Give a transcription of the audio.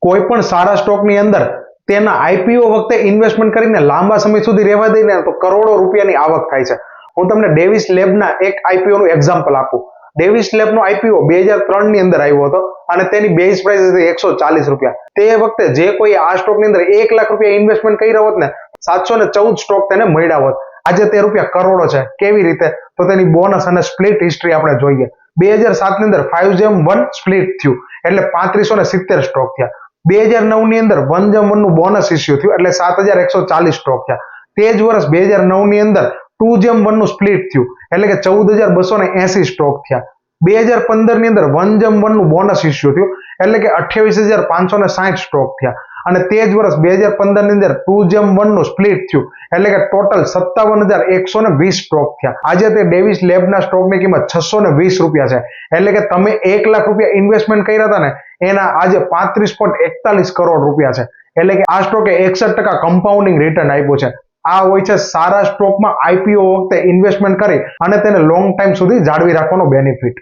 કોઈ પણ સારા સ્ટોકની અંદર તેના આઈપીઓ વખતે ઇન્વેસ્ટમેન્ટ કરીને લાંબા સમય સુધી રહેવા દઈને તો કરોડો રૂપિયાની આવક થાય છે. હું તમને ડેવિસ લેબના એક આઈપીઓ નું એક્ઝામ્પલ આપું. ડેવિસ લેબનો આઈપીઓ 2003 ની અંદર આવ્યો હતો અને તેની બેઝ પ્રાઇસ હતી 140 રૂપિયા. તે વખતે જે કોઈ આ સ્ટોકની અંદર 1 લાખ રૂપિયા ઇન્વેસ્ટમેન્ટ કર્યા હોત ને 714 સ્ટોક તેને મળ્યા હોત. આજે તે રૂપિયા કરોડો છે. કેવી રીતે? તો તેની બોનસ અને સ્પ્લિટ હિસ્ટ્રી આપણે જોઈએ. 2007 ની અંદર 5/1 સ્પ્લિટ થયું એટલે 3570 સ્ટોક થયા. 2009 ની અંદર 1/1 નું બોનસ ઇસ્યુ થયું એટલે 7140 સ્ટોક થયા. તે જ વર્ષ 2009 ની અંદર 2/1 નું સ્પ્લિટ થયું એટલે કે 14280 સ્ટોક થયા. 2015 ની અંદર 1/1 નું બોનસ ઇસ્યુ થયું એટલે કે 28560 સ્ટોક થયા. અને તે જ વર્ષ 2015 ની અંદર 2/1 નું સ્પ્લિટ થયું એટલે કે ટોટલ 57120 સ્ટોક થયા. આજે તે ડેવિસ લેબના સ્ટોકની કિંમત 620 રૂપિયા છે. એટલે કે તમે 1 લાખ રૂપિયા ઇન્વેસ્ટમેન્ટ કર્યા હતા ને એના આજે 35.41 કરોડ રૂપિયા છે. એટલે કે આ સ્ટોકે 61% કમ્પાઉન્ડિંગ રિટર્ન આપ્યું છે. આ હોય છે સારા સ્ટોકમાં આઈપીઓ વખતે ઇન્વેસ્ટમેન્ટ કરી અને તેને લોંગ ટાઈમ સુધી જાળવી રાખવાનો બેનિફિટ.